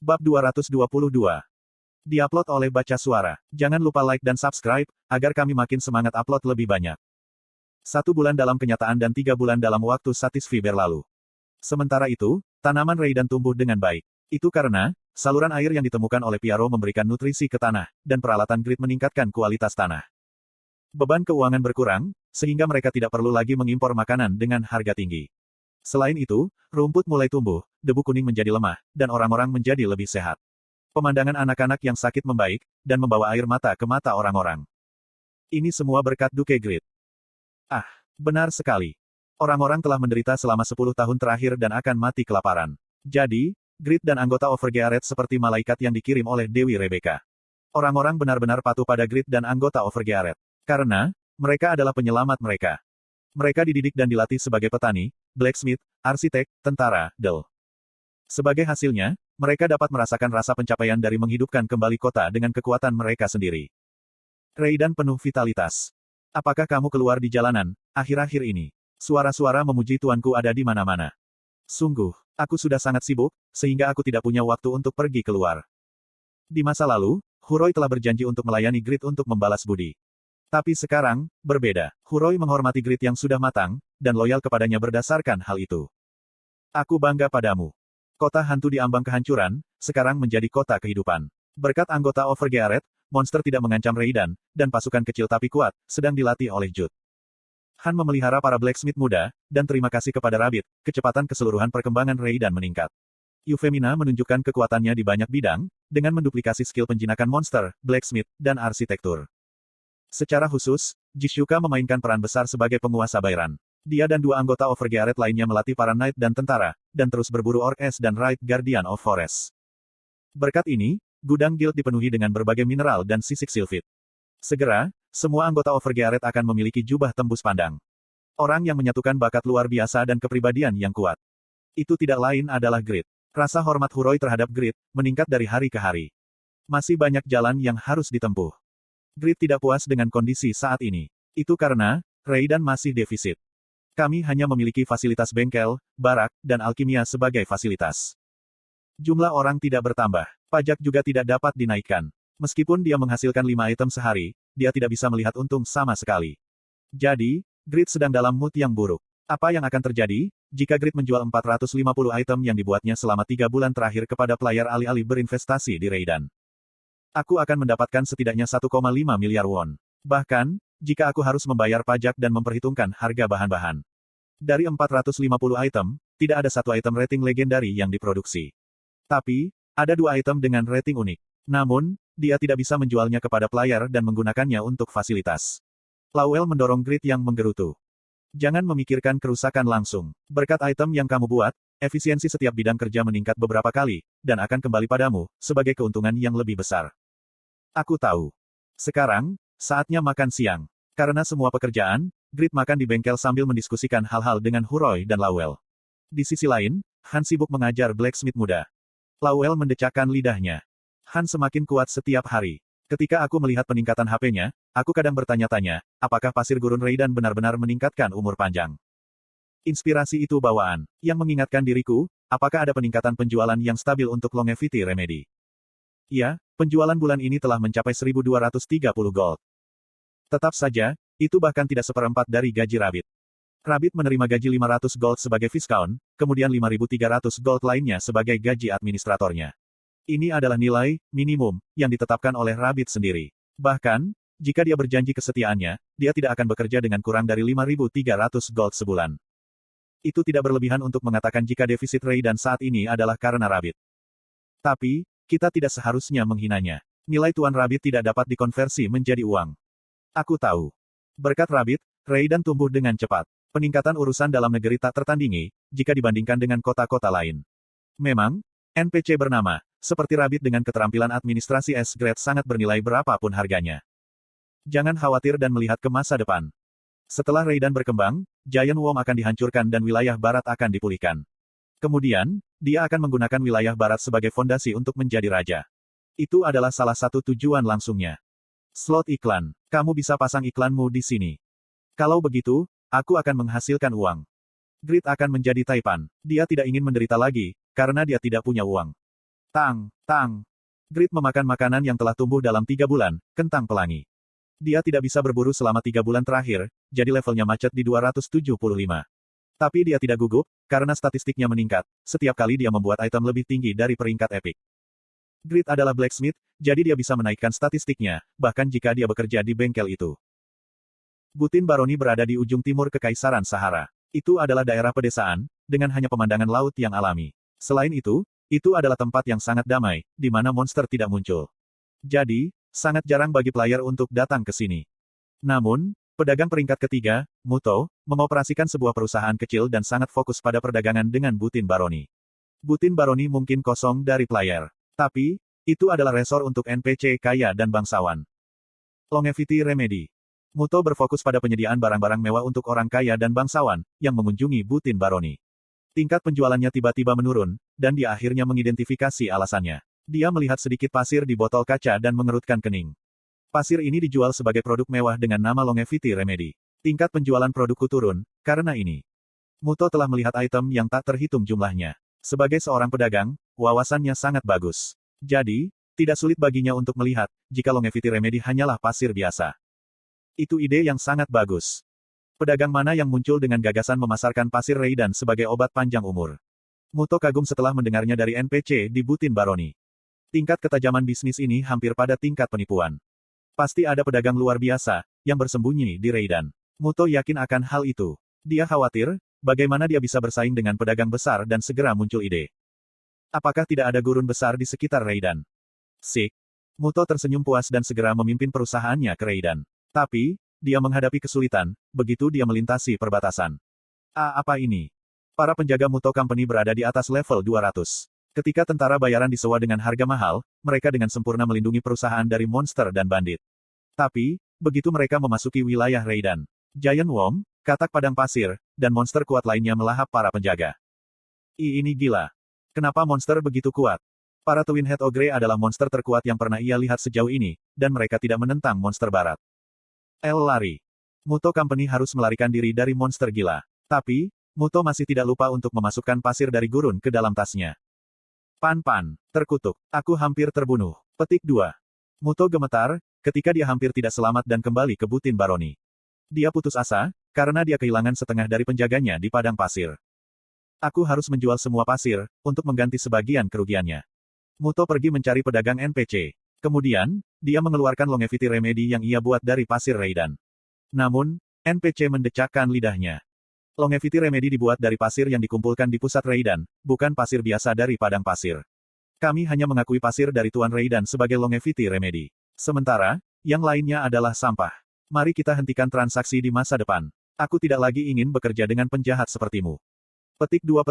Bab 222. Diupload oleh Baca Suara. Jangan lupa like dan subscribe, agar kami makin semangat upload lebih banyak. 1 bulan dalam kenyataan dan 3 bulan dalam waktu Satisfy berlalu. Sementara itu, tanaman Raiden tumbuh dengan baik. Itu karena, saluran air yang ditemukan oleh Piaro memberikan nutrisi ke tanah, dan peralatan grid meningkatkan kualitas tanah. Beban keuangan berkurang, sehingga mereka tidak perlu lagi mengimpor makanan dengan harga tinggi. Selain itu, rumput mulai tumbuh, debu kuning menjadi lemah, dan orang-orang menjadi lebih sehat. Pemandangan anak-anak yang sakit membaik, dan membawa air mata ke mata orang-orang. Ini semua berkat Duke Grid. Ah, benar sekali. Orang-orang telah menderita selama 10 tahun terakhir dan akan mati kelaparan. Jadi, Grid dan anggota Overgearet seperti malaikat yang dikirim oleh Dewi Rebecca. Orang-orang benar-benar patuh pada Grid dan anggota Overgearet. Karena, mereka adalah penyelamat mereka. Mereka dididik dan dilatih sebagai petani, blacksmith, arsitek, tentara, del. Sebagai hasilnya, mereka dapat merasakan rasa pencapaian dari menghidupkan kembali kota dengan kekuatan mereka sendiri. Raiden penuh vitalitas. Apakah kamu keluar di jalanan, akhir-akhir ini? Suara-suara memuji tuanku ada di mana-mana. Sungguh, aku sudah sangat sibuk, sehingga aku tidak punya waktu untuk pergi keluar. Di masa lalu, Huroi telah berjanji untuk melayani Grid untuk membalas budi. Tapi sekarang, berbeda. Huroi menghormati Grid yang sudah matang, dan loyal kepadanya berdasarkan hal itu. Aku bangga padamu. Kota hantu di ambang kehancuran, sekarang menjadi kota kehidupan. Berkat anggota Overgearet, monster tidak mengancam Raiden, dan pasukan kecil tapi kuat, sedang dilatih oleh Jude. Han memelihara para blacksmith muda, dan terima kasih kepada Rabbit, kecepatan keseluruhan perkembangan Raiden meningkat. Euphemina menunjukkan kekuatannya di banyak bidang, dengan menduplikasi skill penjinakan monster, blacksmith, dan arsitektur. Secara khusus, Jishuka memainkan peran besar sebagai penguasa Bairan. Dia dan 2 anggota Overgearet lainnya melatih para knight dan tentara, dan terus berburu Orc S dan Raid Guardian of Forest. Berkat ini, gudang guild dipenuhi dengan berbagai mineral dan sisik silfit. Segera, semua anggota Overgearet akan memiliki jubah tembus pandang. Orang yang menyatukan bakat luar biasa dan kepribadian yang kuat. Itu tidak lain adalah Grid. Rasa hormat Huroi terhadap Grid meningkat dari hari ke hari. Masih banyak jalan yang harus ditempuh. Grid tidak puas dengan kondisi saat ini. Itu karena, Raiden masih defisit. Kami hanya memiliki fasilitas bengkel, barak, dan alkimia sebagai fasilitas. Jumlah orang tidak bertambah. Pajak juga tidak dapat dinaikkan. Meskipun dia menghasilkan 5 item sehari, dia tidak bisa melihat untung sama sekali. Jadi, Grid sedang dalam mood yang buruk. Apa yang akan terjadi, jika Grid menjual 450 item yang dibuatnya selama 3 bulan terakhir kepada player alih-alih berinvestasi di Raiden? Aku akan mendapatkan setidaknya 1,5 miliar won. Bahkan, jika aku harus membayar pajak dan memperhitungkan harga bahan-bahan. Dari 450 item, tidak ada 1 item rating legendari yang diproduksi. Tapi, ada 2 item dengan rating unik. Namun, dia tidak bisa menjualnya kepada player dan menggunakannya untuk fasilitas. Lowell mendorong Grid yang menggerutu. Jangan memikirkan kerusakan langsung. Berkat item yang kamu buat, efisiensi setiap bidang kerja meningkat beberapa kali, dan akan kembali padamu, sebagai keuntungan yang lebih besar. Aku tahu. Sekarang, saatnya makan siang. Karena semua pekerjaan, Grid makan di bengkel sambil mendiskusikan hal-hal dengan Huroi dan Lowell. Di sisi lain, Han sibuk mengajar blacksmith muda. Lowell mendecakkan lidahnya. Han semakin kuat setiap hari. Ketika aku melihat peningkatan HP-nya, aku kadang bertanya-tanya, apakah pasir gurun Raiden benar-benar meningkatkan umur panjang? Inspirasi itu bawaan, yang mengingatkan diriku, apakah ada peningkatan penjualan yang stabil untuk longevity remedy? Ya, penjualan bulan ini telah mencapai 1.230 gold. Tetap saja, itu bahkan tidak seperempat dari gaji Rabbit. Rabbit menerima gaji 500 gold sebagai viscount, kemudian 5.300 gold lainnya sebagai gaji administratornya. Ini adalah nilai minimum yang ditetapkan oleh Rabbit sendiri. Bahkan, jika dia berjanji kesetiaannya, dia tidak akan bekerja dengan kurang dari 5.300 gold sebulan. Itu tidak berlebihan untuk mengatakan jika defisit Raiden saat ini adalah karena Rabbit. Tapi, kita tidak seharusnya menghinanya. Nilai Tuan Rabbit tidak dapat dikonversi menjadi uang. Aku tahu. Berkat Rabbit, Raiden tumbuh dengan cepat. Peningkatan urusan dalam negeri tak tertandingi, jika dibandingkan dengan kota-kota lain. Memang, NPC bernama, seperti Rabbit dengan keterampilan administrasi S-grade sangat bernilai berapapun harganya. Jangan khawatir dan melihat ke masa depan. Setelah Raiden berkembang, Giant Worm akan dihancurkan dan wilayah barat akan dipulihkan. Kemudian, dia akan menggunakan wilayah barat sebagai fondasi untuk menjadi raja. Itu adalah salah satu tujuan langsungnya. Slot iklan. Kamu bisa pasang iklanmu di sini. Kalau begitu, aku akan menghasilkan uang. Grid akan menjadi Taipan. Dia tidak ingin menderita lagi, karena dia tidak punya uang. Tang, tang. Grid memakan makanan yang telah tumbuh dalam 3 bulan, kentang pelangi. Dia tidak bisa berburu selama 3 bulan terakhir, jadi levelnya macet di 275. Tapi dia tidak gugup, karena statistiknya meningkat, setiap kali dia membuat item lebih tinggi dari peringkat epic. Grid adalah blacksmith, jadi dia bisa menaikkan statistiknya, bahkan jika dia bekerja di bengkel itu. Butin Baroni berada di ujung timur Kekaisaran Sahara. Itu adalah daerah pedesaan, dengan hanya pemandangan laut yang alami. Selain itu adalah tempat yang sangat damai, di mana monster tidak muncul. Jadi, sangat jarang bagi player untuk datang ke sini. Namun, pedagang peringkat ketiga, Muto, mengoperasikan sebuah perusahaan kecil dan sangat fokus pada perdagangan dengan Butin Baroni. Butin Baroni mungkin kosong dari player. Tapi, itu adalah resor untuk NPC kaya dan bangsawan. Longevity Remedy. Muto berfokus pada penyediaan barang-barang mewah untuk orang kaya dan bangsawan, yang mengunjungi Butin Baroni. Tingkat penjualannya tiba-tiba menurun, dan dia akhirnya mengidentifikasi alasannya. Dia melihat sedikit pasir di botol kaca dan mengerutkan kening. Pasir ini dijual sebagai produk mewah dengan nama Longevity Remedy. Tingkat penjualan produkku turun, karena ini. Muto telah melihat item yang tak terhitung jumlahnya. Sebagai seorang pedagang, wawasannya sangat bagus. Jadi, tidak sulit baginya untuk melihat, jika Longevity Remedy hanyalah pasir biasa. Itu ide yang sangat bagus. Pedagang mana yang muncul dengan gagasan memasarkan pasir Reidan sebagai obat panjang umur? Muto kagum setelah mendengarnya dari NPC di Butin Baroni. Tingkat ketajaman bisnis ini hampir pada tingkat penipuan. Pasti ada pedagang luar biasa, yang bersembunyi di Reidan. Muto yakin akan hal itu. Dia khawatir, bagaimana dia bisa bersaing dengan pedagang besar dan segera muncul ide. Apakah tidak ada gurun besar di sekitar Reidan? Sik. Muto tersenyum puas dan segera memimpin perusahaannya ke Reidan. Tapi, dia menghadapi kesulitan, begitu dia melintasi perbatasan. Apa ini? Para penjaga Muto Company berada di atas level 200. Ketika tentara bayaran disewa dengan harga mahal, mereka dengan sempurna melindungi perusahaan dari monster dan bandit. Tapi, begitu mereka memasuki wilayah Reidan, Giant Worm, katak padang pasir, dan monster kuat lainnya melahap para penjaga. Ini gila. Kenapa monster begitu kuat? Para Twin Head Ogre adalah monster terkuat yang pernah ia lihat sejauh ini, dan mereka tidak menentang monster barat. Lari. Muto Company harus melarikan diri dari monster gila. Tapi, Muto masih tidak lupa untuk memasukkan pasir dari gurun ke dalam tasnya. Pan, terkutuk. Aku hampir terbunuh. Petik 2. Muto gemetar, ketika dia hampir tidak selamat dan kembali ke Butin Baroni. Dia putus asa, karena dia kehilangan setengah dari penjaganya di padang pasir. Aku harus menjual semua pasir, untuk mengganti sebagian kerugiannya. Muto pergi mencari pedagang NPC. Kemudian, dia mengeluarkan Longevity Remedy yang ia buat dari pasir Reidan. Namun, NPC mendecakkan lidahnya. Longevity Remedy dibuat dari pasir yang dikumpulkan di pusat Reidan, bukan pasir biasa dari padang pasir. Kami hanya mengakui pasir dari Tuan Reidan sebagai Longevity Remedy. Sementara, yang lainnya adalah sampah. Mari kita hentikan transaksi di masa depan. Aku tidak lagi ingin bekerja dengan penjahat sepertimu. Petik 2.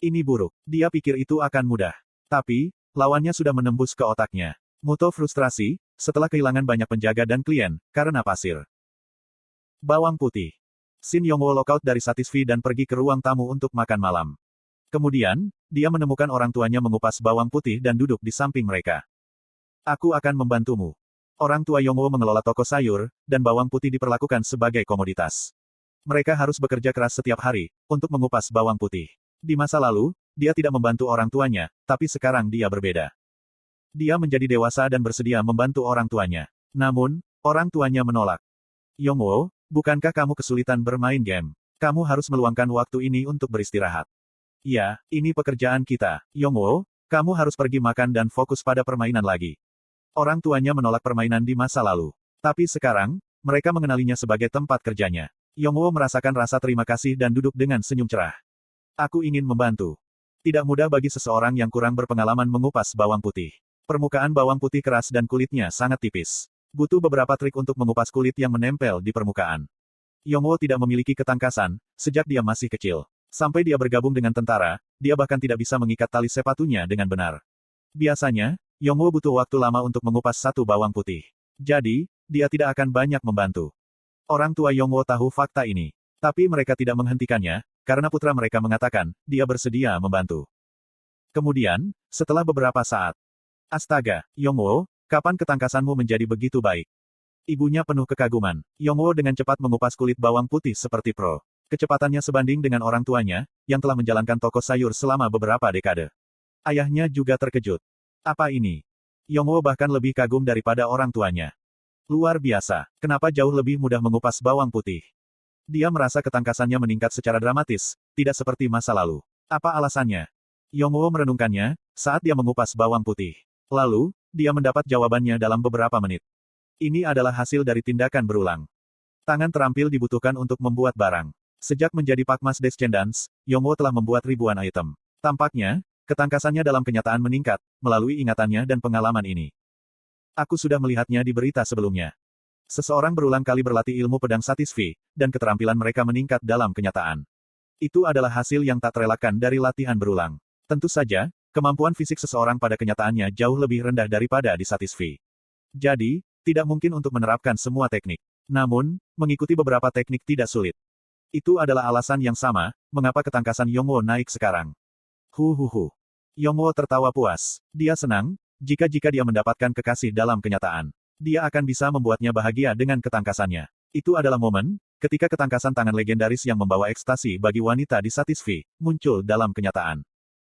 Ini buruk. Dia pikir itu akan mudah. Tapi, lawannya sudah menembus ke otaknya. Muto frustrasi, setelah kehilangan banyak penjaga dan klien, karena pasir. Bawang putih. Shin Yongwo lockout dari Satisfy dan pergi ke ruang tamu untuk makan malam. Kemudian, dia menemukan orang tuanya mengupas bawang putih dan duduk di samping mereka. Aku akan membantumu. Orang tua Yongwo mengelola toko sayur, dan bawang putih diperlakukan sebagai komoditas. Mereka harus bekerja keras setiap hari, untuk mengupas bawang putih. Di masa lalu, dia tidak membantu orang tuanya, tapi sekarang dia berbeda. Dia menjadi dewasa dan bersedia membantu orang tuanya. Namun, orang tuanya menolak. Yongwo, bukankah kamu kesulitan bermain game? Kamu harus meluangkan waktu ini untuk beristirahat. Ya, ini pekerjaan kita. Yongwo, kamu harus pergi makan dan fokus pada permainan lagi. Orang tuanya menolak permainan di masa lalu. Tapi sekarang, mereka mengenalinya sebagai tempat kerjanya. Yongwo merasakan rasa terima kasih dan duduk dengan senyum cerah. Aku ingin membantu. Tidak mudah bagi seseorang yang kurang berpengalaman mengupas bawang putih. Permukaan bawang putih keras dan kulitnya sangat tipis. Butuh beberapa trik untuk mengupas kulit yang menempel di permukaan. Yongwo tidak memiliki ketangkasan, sejak dia masih kecil. Sampai dia bergabung dengan tentara, dia bahkan tidak bisa mengikat tali sepatunya dengan benar. Biasanya, Yongwo butuh waktu lama untuk mengupas satu bawang putih. Jadi, dia tidak akan banyak membantu. Orang tua Yongwo tahu fakta ini. Tapi mereka tidak menghentikannya, karena putra mereka mengatakan, dia bersedia membantu. Kemudian, setelah beberapa saat. Astaga, Yongwo, kapan ketangkasanmu menjadi begitu baik? Ibunya penuh kekaguman. Yongwo dengan cepat mengupas kulit bawang putih seperti pro. Kecepatannya sebanding dengan orang tuanya, yang telah menjalankan toko sayur selama beberapa dekade. Ayahnya juga terkejut. Apa ini? Yongwo bahkan lebih kagum daripada orang tuanya. Luar biasa, kenapa jauh lebih mudah mengupas bawang putih? Dia merasa ketangkasannya meningkat secara dramatis, tidak seperti masa lalu. Apa alasannya? Yongwo merenungkannya, saat dia mengupas bawang putih. Lalu, dia mendapat jawabannya dalam beberapa menit. Ini adalah hasil dari tindakan berulang. Tangan terampil dibutuhkan untuk membuat barang. Sejak menjadi Pakmas Descendants, Yongwo telah membuat ribuan item. Tampaknya, ketangkasannya dalam kenyataan meningkat, melalui ingatannya dan pengalaman ini. Aku sudah melihatnya di berita sebelumnya. Seseorang berulang kali berlatih ilmu pedang Satisfi, dan keterampilan mereka meningkat dalam kenyataan. Itu adalah hasil yang tak terelakkan dari latihan berulang. Tentu saja, kemampuan fisik seseorang pada kenyataannya jauh lebih rendah daripada di Satisfi. Jadi, tidak mungkin untuk menerapkan semua teknik. Namun, mengikuti beberapa teknik tidak sulit. Itu adalah alasan yang sama, mengapa ketangkasan Yongwo naik sekarang. Huhuhu. Yongwo tertawa puas. Dia senang, jika dia mendapatkan kekasih dalam kenyataan. Dia akan bisa membuatnya bahagia dengan ketangkasannya. Itu adalah momen, ketika ketangkasan tangan legendaris yang membawa ekstasi bagi wanita di Satisfi, muncul dalam kenyataan.